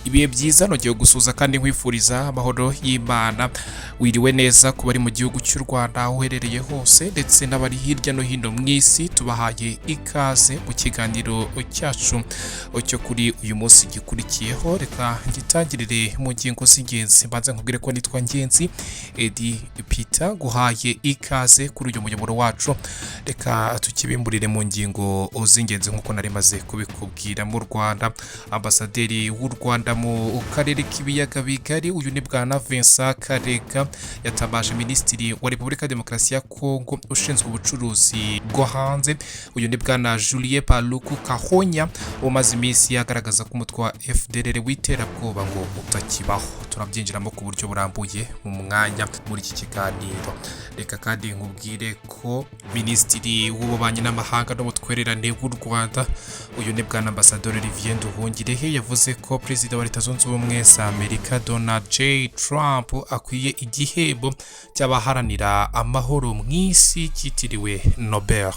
ibihe byiza nogeye gusuza kandi nkwifuriza amahoro y'Imana. Wiriwe neza ku bari mu gihugu cy'u Rwanda aho uherereye hose ndetse n'abari hirya no hino mu isi. Tubahaye ikaze mu kiganiro cyacu cyo kuri uyu munsi gikurikiyeho. Reka ngitangirire mu ngingo z'ingenzi. Mbanza nkubwire ko nitwa Ngenzi Edi Peter, guhaye ikaze kuri uyu muyoboro wacu. Reka tukibimburire mu ngingo z'ingenzi nk'uko nari maze kubikubwira. Mu Rwanda, ambasaderi w'u Rwanda mu karere k'ibiyaga bigari, uyu ni bwana Vincent Karega, yatabaje minisitiri wa Repubulika ya Demokarasi ya Kongo ushinzwe ubucuruzi bwo hanze, uyu ni bwana Julien Paluku Kahonya, umaze iminsi yagaragaza ko umutwe wa Fdrl w'iterabwoba ngo utakibaho. Turabyinjiramo ku buryo burambuye mu mwanya muri iki kiganiro. Reka kandi nkubwire ko minisitiri w'ububanyi n'amahanga n'ubutwererane w'u Rwanda, uyu ni bwana ambasaderi Olivier Nduhungirehe, yavuze ko perezida wa Leta Zunze Ubumwe za Amerika Donald J. Trump akwiye igihembo cy'abaharanira amahoro mu isi cyitiriwe Nobel.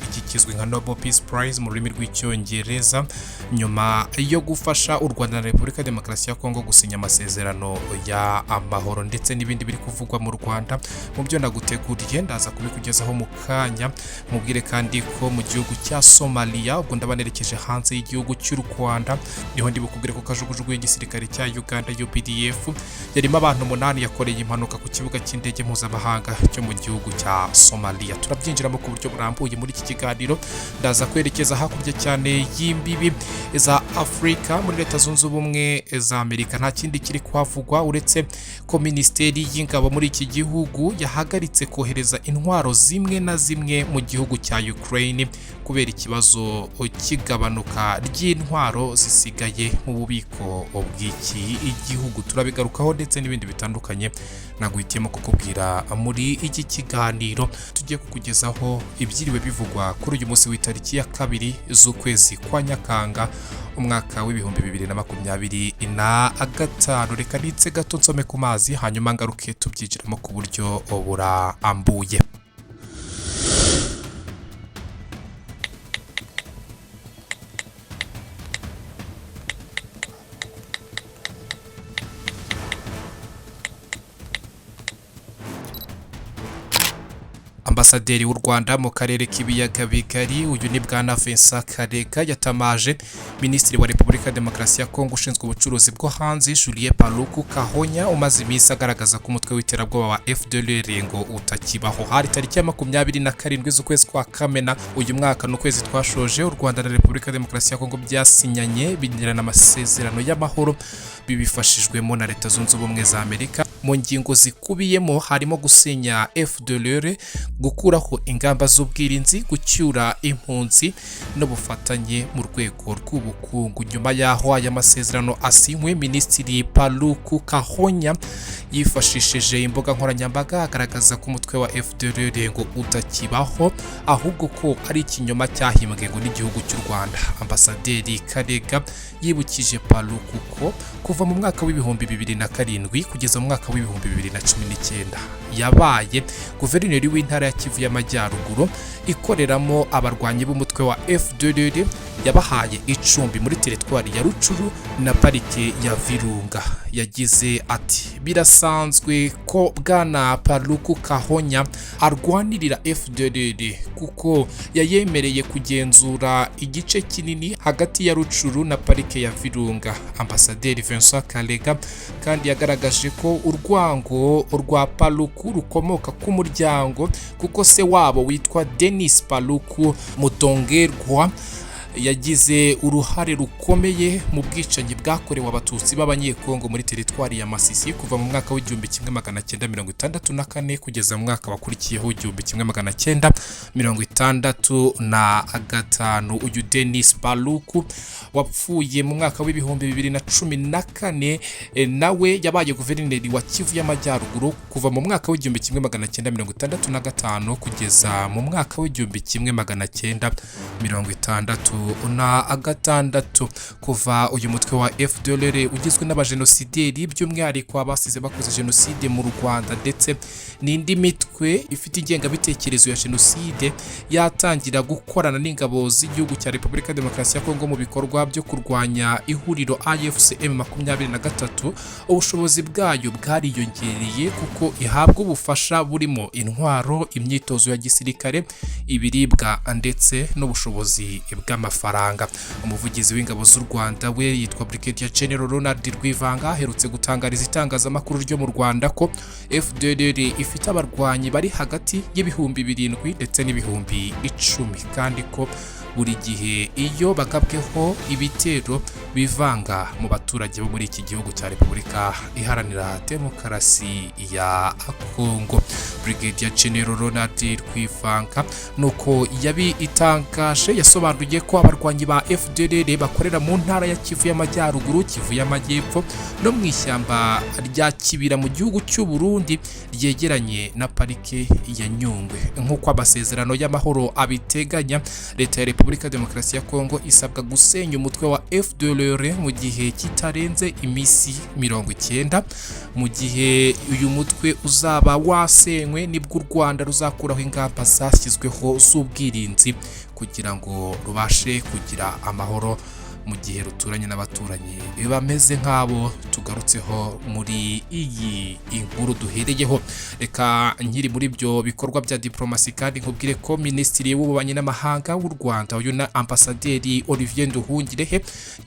Iki kizwi nka Nobel Peace Prize mu rurimi rw'icyongereza, nyuma yo gufasha u Rwanda na Repubulika ya Demokarasi ya Kongo gusinya amasezerano ya amahoro ndetse n'ibindi biri kuvugwa mu Rwanda. Mu byo naguteguriye ndaza kubikugezaho mu kanya. Mubwire kandi ko mu gihugu cya Somalia, ubwo ndabanerekeje hanze y'igihugu cy'u Rwanda, niho ndi bukubwire ko kajugujugu y'igisirikare cya Uganda UPDF yarimo abantu 8 yakoreye impanuka ku kibuga cy'indege mpuzamahanga cyo mu gihugu cya Somalia. Turabyinjiramo ku buryo burambuye muri iki kiganiro. Ndaza kwerekeza hakurya cyane y'imbibi za Afrika, muri Leta Zunze Ubumwe za Amerika. Nta kindi kiri kwavugwa uretse ko Minisiteri y'Ingabo muri iki gihugu yahagaritse kohereza intwaro zimwe na zimwe mu gihugu cya Ukraine kubera ikibazo cy'igabanuka ry'intwaro zisigaye mu bubiko bw'iki igihugu. Turabigarukaho ndetse n'ibindi bitandukanye naguhitiyemo kukubwira muri iki kiganiro. Tugiye kukugezaho ibyiriwe bivugwa kuri uyu munsi w'itariki ya 2 z'ukwezi kwa Nyakanga umwaka w'ibihumbi 2025. Reka nitse gato nsome ku mazi hanyuma ngaruke tubyinjiramo ku buryo burambuye. Ambasaderi w'u Rwanda mu karere k'ibiyaga bigari, uyu ni bwana Vincent Karega, yatamaje minisitiri wa Repubulika ya Demokarasi ya Kongo ushinzwe ubucuruzi bwo hanze Julien Paluku Kahonya, umaze iminsi agaragaza ko umutwe w'iterabwoba wa Fdrl ngo utakibaho. Hari tariki ya 27 z'ukwezi kwa Kamena uyu mwaka, n'ukwezi twashoje, u Rwanda na Repubulika ya Demokarasi ya Kongo byasinyanye bigirana amasezerano y'amahoro bibifashijwemo na Leta Zunze Ubumwe za Amerika. Mu ngingo zikubiyemo harimo gusenya Fdrl, gukuraho ingamba z'ubwirinzi, gucyura impunzi n'ubufatanye mu rwego rw'ubukungu. Nyuma yaho aya masezerano asinywe, minisitiri Paluku Kahonya yifashishije imbugankoranyambaga agaragaza ko umutwe wa Fdrl ngo utakibaho, ahubwo ko ari ikinyoma cyahimbwe ngo n'igihugu cy'u Rwanda. Ambasaderi Karega yibukije Paluku ko kuva mu mwaka w'ibihumbi 2007 kugeza mu mwaka w'ibihumbi 2019 yabaye guverineri w'intara ya Kivu y'Amajyaruguru ikoreramo abarwanyi b'umutwe wa Fdrl, yabahaye icumbi muri teritwari ya Rucuru na parike ya Virunga. Yagize ati, birasanzwe ko bwana Paluku Kahonya arwanirira Fdrl kuko yayemereye kugenzura igice kinini hagati ya Rucuru na parike ya Virunga. Ambasaderi Vincent Karega kandi yagaragaje ko urwango rwa Paluku rukomoka ku muryango, kuko se wabo witwa Denis Paluku Mutongerwa yagize uruhare rukomeye mu bwicanyi bwakorewe abatutsi b'abanyekongo muri teritwari ya Masisi kuva mu mwaka w'1964 kugeza mu mwaka wakurikiyeho 1965. Uyu Denis Paluku wapfuye mu mwaka w'ibihumbi 2014 nawe yabaye guverineri wa Kivu y'Amajyaruguru kuva mu mwaka w'1965 kugeza mu mwaka w'1960. 2026 kuva uyu mutwe wa Fdrl ugizwe n'abajenosideri by'umwihariko abasize bakoze jenoside mu Rwanda ndetse n'indi mitwe ifite ingengabitekerezo ya jenoside yatangira gukorana n'ingabo z'igihugu cya Repubulika Demokarasi ya Kongo mu bikorwa byo kurwanya ihuriro AFC M23, ubushobozi bwayo bwariyongereye kuko ihabwa ubufasha burimo intwaro, imyitozo ya gisirikare, ibiribwa ndetse n'ubushobozi bw'amafaranga. Umuvugizi w'ingabo z'u Rwanda we yitwa Brigadier General Ronald Rwivanga aherutse gutangariza itangazamakuru ryo mu Rwanda ko Fdrl ifite abarwanyi bari hagati y'ibihumbi 7 ndetse n'ibihumbi 10 kandi ko buri gihe iyo bagabweho ibitero bivanga mu baturage bo muri iki gihugu cya Repubulika Iharanira Demokarasi ya Kongo. Brigadier General Ronald Rwivanga nuko yabi itangaje yasobanuye ko abarwanyi ba Fdrl bakorera mu ntara ya Kivu y'Amajyaruguru, Kivu y'Amajyepfo no mu ishyamba rya Kibira mu gihugu cy'u Burundi ryegeranye na parike ya Nyungwe. Nk'uko amasezerano y'amahoro abiteganya, leta ya Repubulika Demokarasi ya Kongo isabwa gusenya umutwe wa Fdrl mu gihe kitarenze imisi 90. Mu gihe uyu mutwe uzaba wasenywe nibwo u Rwanda ruzakuraho ingamba zashyizweho z'ubwirinzi kugira ngo rubashe kugira amahoro mu gihe ruturanye n'abaturanyi bameze nk'abo tugarutseho muri iyi inkuru duhereyeho. Reka nkiri muri byo bikorwa bya diplomasi kandi nkubwire ko Minisitiri w'Ububanyi n'Amahanga w'u Rwanda uyu na Ambasaderi Olivier Nduhungirehe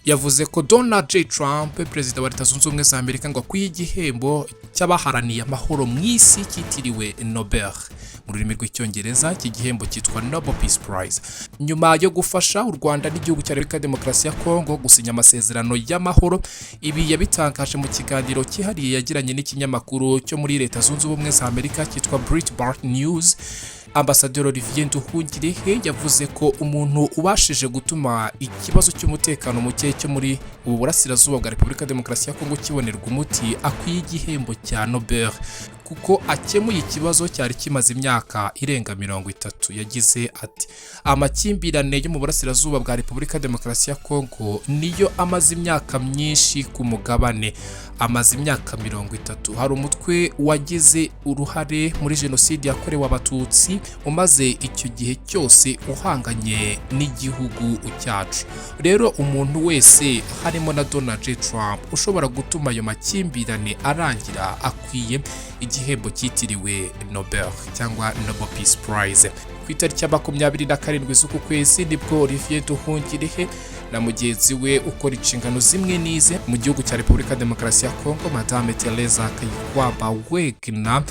yavuze ko Donald J. Trump, perezida wa Leta Zunze Ubumwe za Amerika, ngo akwiye igihembo cy'abaharaniye amahoro mu isi cyitiriwe Nobel mu rurimi rw'icyongereza. Iki gihembo cyitwa Nobel Peace Prize nyuma yo gufasha u Rwanda n'igihugu cya Repubulika Demokarasi ya Kongo gusinya amasezerano y'amahoro. Ibi yabitangaje mu kiganiro cyihariye yagiranye n'ikinyamakuru cyo muri Leta Zunze Ubumwe za Amerika cyitwa Breitbart News. Ambasaderi Olivier Nduhungirehe yavuze ko umuntu ubashije gutuma ikibazo cy'umutekano muke cyo muri ubu burasirazuba bwa Repubulika Demokarasi ya Kongo kibonerwa umuti akwiye igihembo cya Nobel kuko akemuye ikibazo cyari kimaze imyaka irenga 30. Yagize ati amakimbirane yo mu burasirazuba bwa Repubulika Demokarasi ya Kongo niyo amaze imyaka myinshi ku mugabane, amaze imyaka 30. Hari umutwe wagize uruhare muri jenoside yakorewe abatutsi umaze icyo gihe cyose uhanganye n'igihugu cyacu. Rero umuntu wese harimo na Donald J. Trump ushobora gutuma ayo makimbirane arangira akwiye igihembo cyitiriwe Nobel cyangwa Nobel Peace Prize. Ku itariki ya 27 z'uku kwezi nibwo Olivier Nduhungirehe na mugenzi we ukora inshingano zimwe nize mu gihugu cya Repubulika Demokarasi ya Kongo, Madame Teresa Kayikwamba Wegna,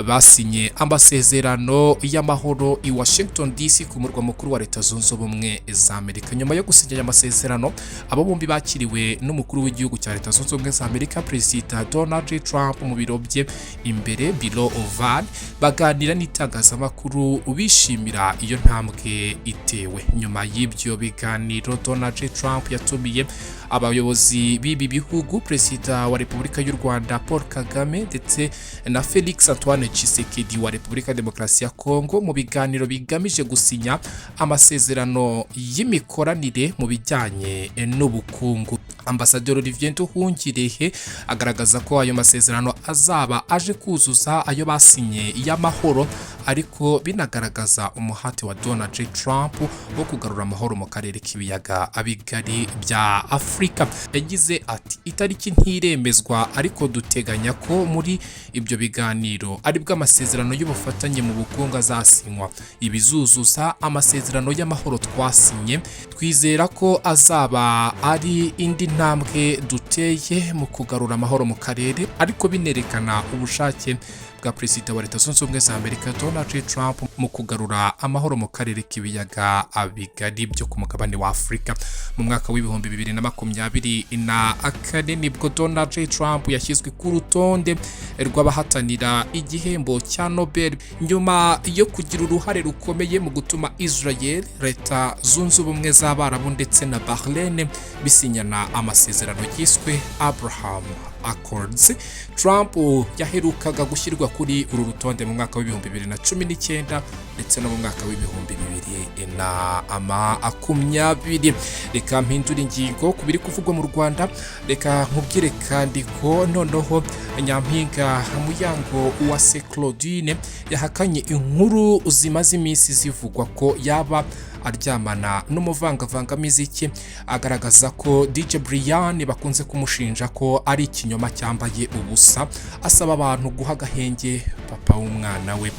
basinye amasezerano y'amahoro i Washington DC ku murwa mukuru wa Leta Zunze Ubumwe za Amerika. Nyuma yo gusinya aya masezerano, abo bombi bakiriwe n'umukuru w'igihugu cya Leta Zunze Ubumwe za Amerika, Perezida Donald J. Trump, mu biro bye imbere Biro Oval, baganira n'itangazamakuru bishimira iyo ntambwe itewe. Nyuma y'ibyo biganiro, Donald J. Trump yatumiye abayobozi b'ibi bihugu, Perezida wa Repubulika y'u Rwanda Paul Kagame ndetse na Felix Antoine Tshisekedi wa Repubulika Demokarasi ya Kongo mu biganiro bigamije gusinya amasezerano y'imikoranire mu bijyanye n'ubukungu. Ambasaderi Olivier Nduhungirehe agaragaza ko ayo masezerano azaba aje kuzuza ayo basinye y'amahoro, ariko binagaragaza umuhate wa Donald J. Trump wo kugarura amahoro mu karere k'ibiyaga bigari bya Afurika. Yagize ati itariki ntiremezwa, ariko duteganya ko muri ibyo biganiro aribwo amasezerano y'ubufatanye mu bukungu azasinywa. Ibizuzuza amasezerano y'amahoro twasinye, twizera ko azaba ari indi ntambwe duteye mu kugarura amahoro mu karere, ariko binerekana ubushake bwa Perezida wa Leta Zunze Ubumwe za Amerika Donald J. Trump mu kugarura amahoro mu karere k'ibiyaga bigari byo ku mugabane wa Afurika. Mu mwaka w'ibihumbi 2024 nibwo Donald J. Trump yashyizwe ku rutonde rw'abahatanira igihembo cya Nobel nyuma yo kugira uruhare rukomeye mu gutuma Israel, Leta Zunze Ubumwe z'Abarabu ndetse na Bahrain bisinyana amasezerano yiswe Abraham Accords Trump yaherukaga gushyirwa kuri uru rutonde mu mwaka w'ibihumbi 2019 ndetse no mu mwaka w'ibihumbi 2020. Reka mpindura ingingo kubiri kuvugwa mu Rwanda. Reka nkubwire kandi ko noneho Nyampinga Muyango Uwase Claudine yahakanye inkuru zimaze iminsi zivugwa ko yaba aryamana n'umuvangavanga muziki, agaragaza ko DJ Brian bakunze kumushinja ko ari ikinyoma cyambaye ubusa, asaba abantu guha agahenge papa w'umwana we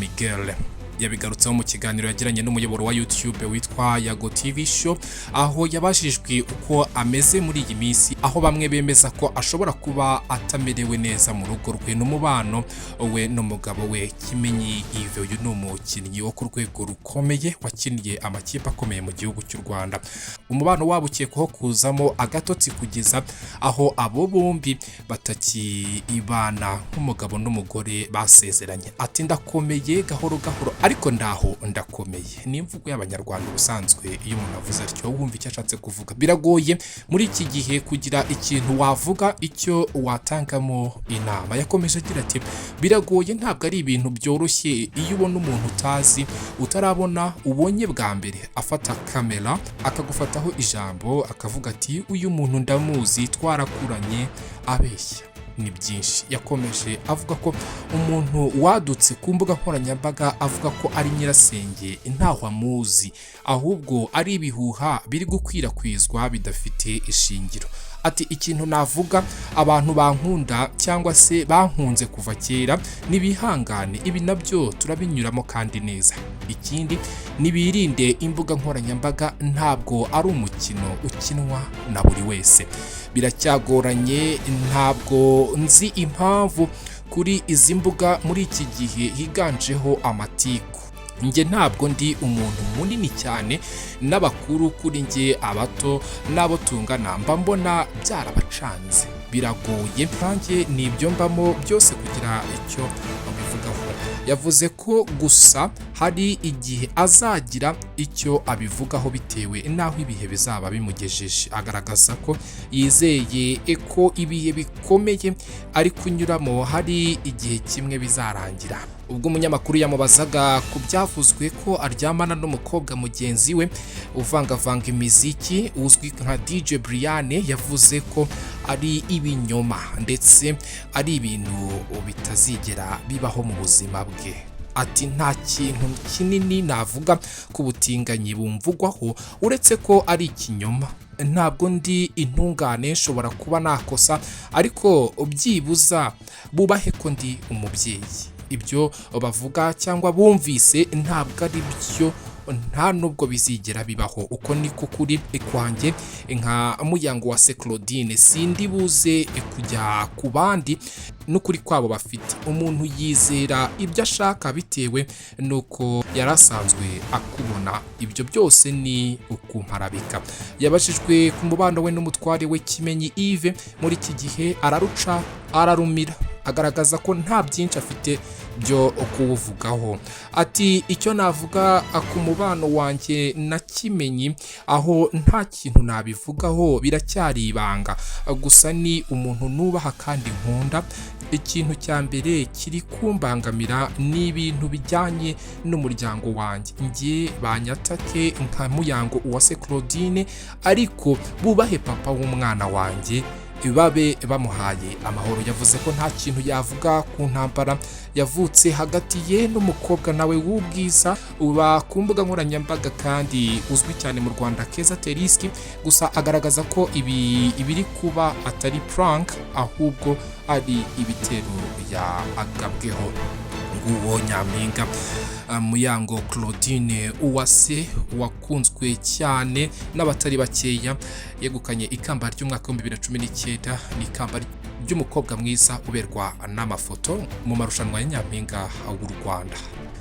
Miguel. Yabigarutseho mu kiganiro yagiranye n'umuyoboro wa YouTube witwa Yago TV Show, aho yabajijwe uko ameze muri iyi minsi, aho bamwe bemeza ko ashobora kuba atamerewe neza mu rugo rwe n'umubano we n'umugabo we Kimenyi Yves. Uyu ni umukinnyi wo ku rwego rukomeye wakiniye amakipe akomeye mu gihugu cy'u Rwanda. Umubano wabo ukekwaho kuzamo agatotsi kugeza aho abo bombi batakibana nk'umugabo n'umugore basezeranye. Ati ndakomeye gahoro gahoro ariko ndaho ndakomeye. Ni imvugo y'abanyarwanda ubusanzwe. Iyo umuntu avuze atyo wumva icyo ashatse kuvuga. Biragoye muri iki gihe kugira ikintu wavuga icyo watangamo inama. Yakomeje agira ati biragoye, ntabwo ari ibintu byoroshye iyo ubona umuntu utazi, utarabona, ubonye bwa mbere afata kamera akagufataho ijambo akavuga ati uyu muntu ndamuzi, twarakuranye, abeshya ni byinshi. Yakomeje avuga ko umuntu wadutse ku mbuga nkoranyambaga avuga ko ari nyirasenge ntaho amuzi, ahubwo ari ibihuha biri gukwirakwizwa bidafite ishingiro. Ati ikintu navuga, abantu bankunda cyangwa se bankunze kuva kera nibihangane, ibi nabyo turabinyuramo kandi neza. Ikindi nibirinde imbuga nkoranyambaga, ntabwo ari umukino ukinwa na buri wese. Biracyagoranye, ntabwo nzi impamvu kuri izi mbuga muri iki gihe higanjeho amatiku. Nge ntabwo ndi umuntu munini cyane, n'abakuru kuri nge abato nabo tungana mba mbona byarabacanze. Biragoye nanjye nibyo mbamo byose kugira icyo abivugaho. Yavuze ko gusa hari igihe azagira icyo abivugaho bitewe n'aho ibihe bizaba bimugejeje. Agaragaza ko yizeye ko ibihe bikomeye ari kunyuramo hari igihe kimwe bizarangira. Ubwo umunyamakuru yamubazaga ku byavuzwe ko aryamana n'umukobwa mugenzi we uvangavanga imiziki uzwi nka DJ Brian, yavuze ko ari ibinyoma ndetse ari ibintu bitazigera bibaho mu buzima bwe. Ati nta kintu kinini navuga ku butinganyi bumvugwaho uretse ko ari ikinyoma. Ntabwo ndi intungane, nshobora kuba nakosa, ariko byibuza bubahe ko ndi umubyeyi. Ibyo bavuga cyangwa bumvise ntabwo ari byo, nta nubwo bizigera bibaho. Uko niko kuri kwanjye nka Muyango Uwase Claudine. Sindi buze kujya ku bandi n'ukuri kwabo bafite. Umuntu yizera ibyo ashaka bitewe nuko yarasanzwe akubona. Ibyo byose ni ukumparabika. Yabashijwe ku mubano we n'umutware we Kimenyi Yves muri iki gihe, araruca ararumira, agaragaza ko nta byinshi afite byo kuvugaho. Ati icyo navuga ku mubano wanjye na Kimenyi, aho nta kintu nabivugaho, biracyari ibanga. Gusa ni umuntu nubaha kandi nkunda. Ikintu cya mbere kiri kumbangamira ni ibintu bijyanye n'umuryango wanjye. Ngiye banyatake nka Muyango Uwase Claudine, ariko bubahe papa w'umwana wanjye, babe bamuhaye amahoro. Yavuze ko nta kintu yavuga ku ntambara yavutse hagati ye n'umukobwa nawe w'ubwiza uba ku mbuga nkoranyambaga kandi uzwi cyane mu Rwanda, Keza Teriski. Gusa agaragaza ko ibiri kuba atari prank, ahubwo ari ibitero yagabweho. Nguwo Nyampinga Muyango Claudine Uwase wakunzwe cyane n'abatari bakeya, yegukanye ikamba ry'umwaka wa 2019 n'ikamba ry'umukobwa mwiza uberwa n'amafoto mu marushanwa ya Nyampinga w'u Rwanda.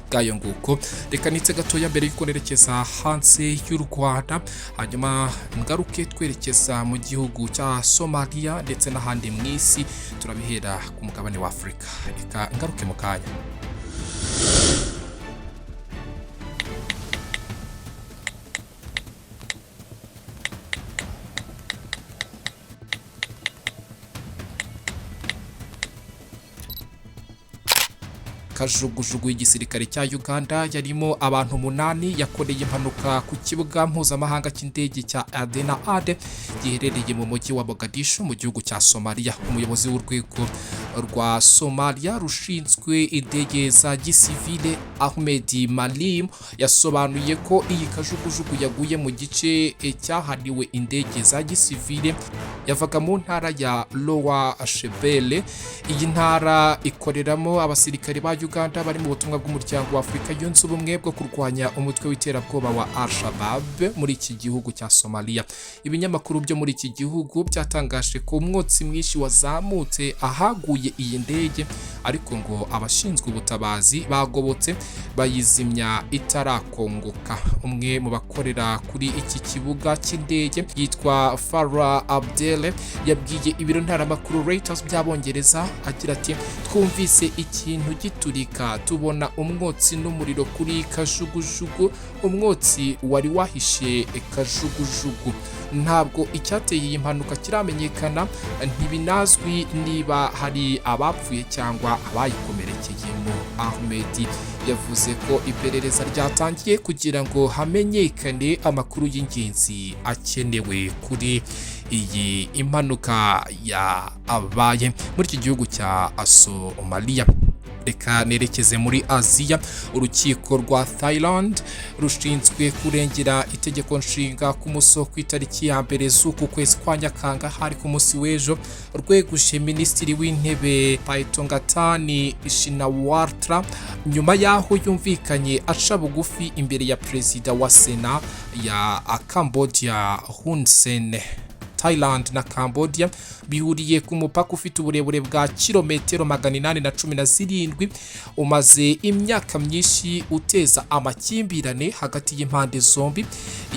Gayo nguko, reka nitse gatoya mbere yuko nerekeza hanze y'u Rwanda, hanyuma ngaruke twerekeza mu gihugu cya Somalia ndetse n'ahandi mu isi. Turabihera ku mugabane wa Afrika. Reka ngaruke mu kanya. kajugujugu y'igisirikare cya Uganda yarimo abantu 8 yakoreye impanuka ku kibuga mpuzamahanga cy'indege cya Adena Ade giherereye mu mujyi wa Mogadishu mu gihugu cya Somalia. Umuyobozi w'urwego rwa Somalia rushinzwe indege za gisivile Ahmed Malim yasobanuye ko iyi kajugujugu yaguye mu gice cyahariwe indege za gisivile yavaga mu ntara ya Ruracyayirimo. Iyi ntara ikoreramo abasirikare ba Uganda bari mu butumwa bw'umuryango wa Afurika yunze ubumwe bwo kurwanya umutwe w'iterabwoba wa Al-Shabaab muri iki gihugu cya Somalia. Ibinyamakuru byo muri iki gihugu byatangaje ko umwotsi mwinshi wazamutse ahaguye iyi ndege, ariko ngo abashinzwe ubutabazi bagobotse bayizimya itarakongoka. Umwe mu bakorera kuri iki kibuga cy'indege yitwa Fdrl yabwiye ibiro ntaramakuru Reuters by'Abongereza agira ati twumvise ikintu giturika, tubona umwotsi n'umuriro kuri kajugujugu, umwotsi wari wahishe kajugujugu. Ntabwo icyateye iyi mpanuka kiramenyekana, ntibinazwi niba hari abapfuye cyangwa abayikomerekeyemo. Ahmed yavuze ko iperereza ryatangiye kugira ngo hamenyekane amakuru y'ingenzi akenewe kuri iyi impanuka yabaye muri iki gihugu cya Somalia. Reka nerekeze muri Aziya. Urukiko rwa Thailand rushinzwe kurengera itegeko nshinga ku muso ku itariki ya mbere z'uku kwezi kwa Nyakanga hari ku munsi w'ejo rwegushe minisitiri w'intebe Paetongtarn Shinawatra nyuma yaho yumvikanye aca bugufi imbere ya perezida wa Sena ya Cambodia Hun Sen. Thailand na Cambodia bihuriye ku mupaka ufite uburebure bwa kilometero 817 umaze imyaka myinshi uteza amakimbirane hagati y'impande zombi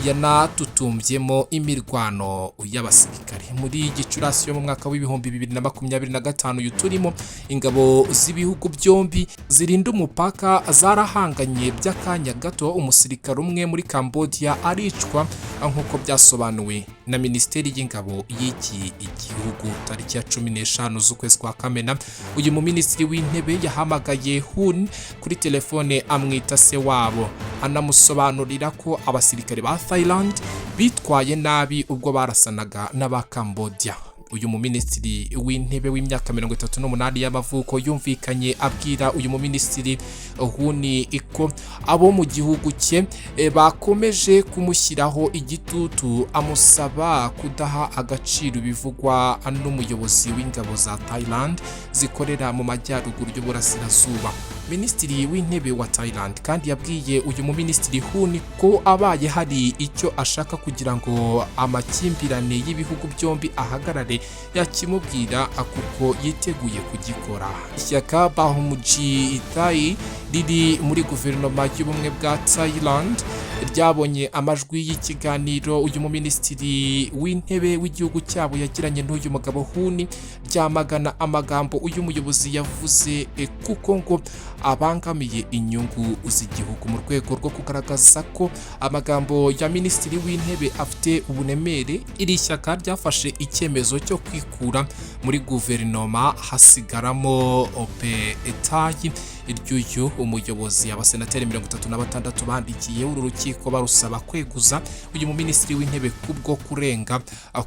yanatutumbyemo imirwano y'abasirikare. Muri Gicurasi yo mu mwaka w'ibihumbi 2025 yuturimo, ingabo z'ibihugu byombi zirinda umupaka zarahanganye by'akanya gato, umusirikare umwe muri Cambodia aricwa nk'uko byasobanuwe na Minisiteri y'Ingabo y'iki igihugu tariki ya 15 z'ukwezi kwa Kamena. Uyu mu minisitiri w'intebe yahamagaye Hun kuri telefone amwita se wabo, anamusobanurira ko abasirikare ba Thailand bitwaye nabi ubwo barasanaga n'aba Cambodia. Uyu mu minisitiri w'intebe w'imyaka 38 y'amavuko yumvikanye abwira uyu mu minisitiri Huni iko abo mu gihugu cye bakomeje kumushyiraho igitutu, amusaba kudaha agaciro bivugwa n'umuyobozi w'ingabo za Thailand zikorera mu majyaruguru y'uburasirazuba. Minisitiri w'intebe wa Thailand kandi yabwiye uyu mu minisitiri Hun ko abaye hari icyo ashaka kugira ngo amakimbirane y'ibihugu byombi ahagarare yakimubwira kuko yiteguye kugikora. Ishyaka Bahumuji Thai riri muri guverinoma y'ubumwe bwa Thailand ryabonye amajwi y'ikiganiro uyu mu minisitiri w'intebe w'igihugu cyabo yagiranye n'uyu mugabo Hun, ryamagana amagambo uyu muyobozi yavuze kuko ngo abangamiye inyungu z'igihugu. Mu rwego rwo kugaragaza ko amagambo ya minisitiri w'intebe afite ubunemere, iri shyaka ryafashe icyemezo cyo kwikura muri guverinoma hasigaramo Thai. Iryuyu umuyobozi abasenateri 36 bandikiye uru rukiko barusaba kweguza uyu mu minisitiri w'intebe kubwo kurenga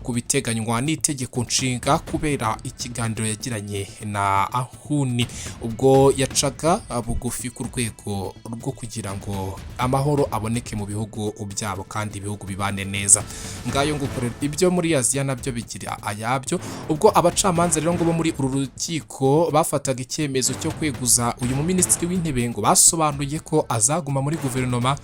ku biteganywa n'itegeko nshinga kubera ikiganiro yagiranye na Ahuni ubwo yacaga bugufi ku rwego rwo kugira ngo amahoro aboneke mu bihugu byabo kandi ibihugu bibane neza. Ngayo ngukorera ibyo muri Aziya nabyo bigira ayabyo, ubwo abacamanza rero ngo bo muri uru rukiko bafataga icyemezo cyo kweguza uyu mu minisitiri w'intebe ngo basobanuye ko azaguma muri guverinoma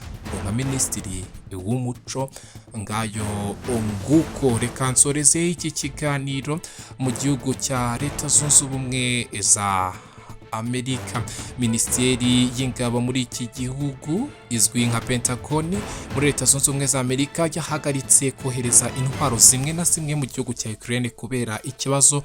nka minisitiri w'umuco. Ngayo nguko reka nsoreze iki kiganiro mu gihugu cya Leta Zunze Ubumwe za Amerika. Minisiteri y'Ingabo muri iki gihugu izwi nka Pentagon muri Leta Zunze Ubumwe za Amerika yahagaritse kohereza intwaro zimwe na zimwe mu gihugu cya Ukraine kubera ikibazo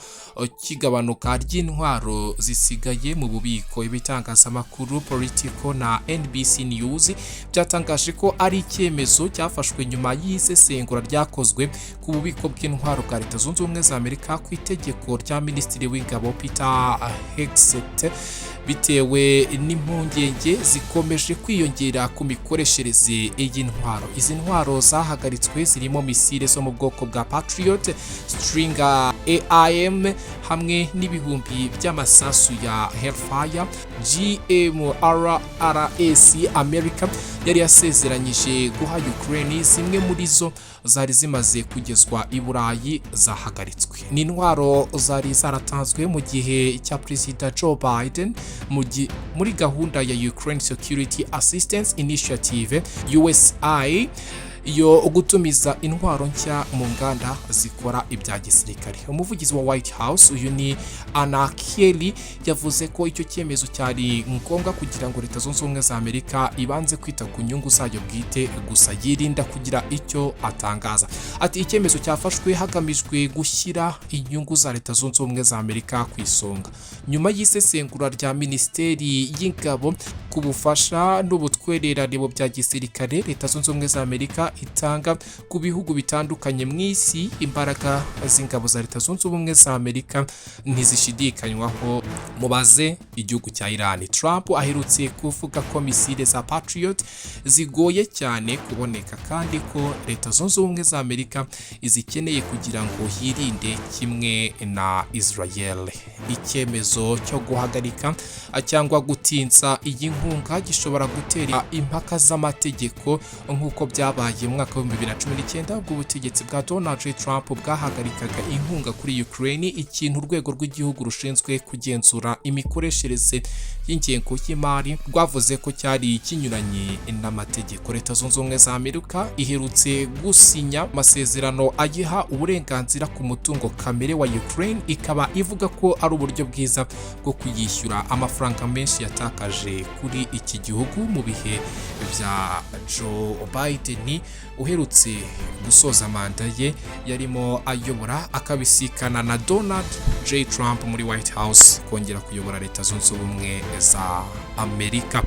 kigabanuka ry'intwaro zisigaye mu bubiko. Ibitangazamakuru Politico na NBC News byatangaje ko ari icyemezo cyafashwe nyuma y'isesengura ryakozwe ku bubiko bw'intwaro bwa Leta Zunze Ubumwe za Amerika ku itegeko rya Minisitiri w'Ingabo Peter Hegseth bitewe n'impungenge zikomeje kwiyongera ku mikoreshereze y'intwaro. Izi ntwaro zahagaritswe zirimo misile zo mu bwoko bwa Patriot, Stinger AIM hamwe n'ibihumbi by'amasasu ya Hellfire. GMRRS America yari yasezeranyije guha Ukraine zimwe muri zo zari zimaze kugezwa i Burayi zahagaritswe. Ni intwaro zari zaratanzwe mu gihe cya President Joe Biden muri gahunda ya Ukraine Security Assistance Initiative USI yo gutumiza intwaro nshya mu nganda zikora ibya gisirikare. Umuvugizi wa White House uyu ni Anna Kelly yavuze ko icyo cyemezo cyari ngombwa kugira ngo Leta Zunze Ubumwe za Amerika ibanze kwita ku nyungu zayo bwite gusa yirinda kugira icyo atangaza. Ati icyemezo cyafashwe hagamijwe gushyira inyungu za Leta Zunze Ubumwe za Amerika ku isonga. Nyuma y'isesengura rya Minisiteri y'Ingabo ku bufasha n'ubutwererane mu bya gisirikare Leta Zunze Ubumwe za Amerika itanga ku bihugu bitandukanye mu isi, imbaraga z'ingabo za Leta Zunze Ubumwe za Amerika ntizishidikanywaho. Mubaze igihugu cya Iran. Trump aherutse kuvuga ko misile za Patriot zigoye cyane kuboneka kandi ko Leta Zunze Ubumwe za Amerika izikeneye kugira ngo yirinde kimwe na Israel. Icyemezo cyo guhagarika cyangwa gutinza iyi nkunga gishobora gutera impaka z'amategeko nk'uko byabaye mu mwaka wa 2019 ubwo ubutegetsi bwa Donald J. Trump bwahagarikaga inkunga kuri Ukraine, ikintu urwego rw'igihugu rushinzwe kugenzura imikoreshereze y'ingengo y'imari rwavuze ko cyari kinyuranye n'amategeko. Leta Zunze Ubumwe za Amerika iherutse gusinya amasezerano agiha uburenganzira ku mutungo kamere wa Ukraine, ikaba ivuga ko ari uburyo bwiza bwo kuyishyura amafaranga menshi yatakaje kuri iki gihugu mu bihe bya Joe Biden uherutse gusoza manda ye yarimo ayobora akabisikana na Donald J. Trump muri White House kongera kuyobora Leta Zunze Ubumwe za Amerika.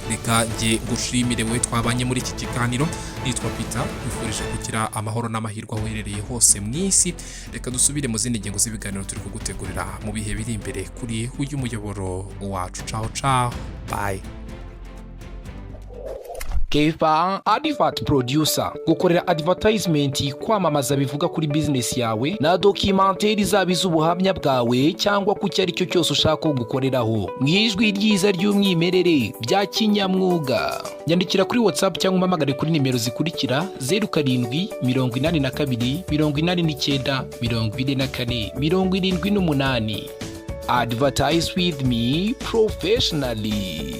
Reka nge ngushimire we twabanye muri iki kiganiro. Nitwa Peter, nifurije kugira amahoro n'amahirwe aho uherereye hose mu isi. Reka dusubire mu zindi ngingo z'ibiganiro turi kugutegurira mu bihe biri imbere kuri uyu muyoboro wacu. Ciao ciao, bye. Kefa Advert Producer gukorera advertisement, kwamamaza bivuga kuri business yawe na documentaire zabiza ubuhamya bwawe cyangwa ku cyari cyo cyose ushaka gukoreraho mwijwi ryiza ry'umwimerere bya kinyamwuga. Nyandikira kuri WhatsApp cyangwa umpamagare kuri nimero zikurikira 0782892478. Advertise with me professionally.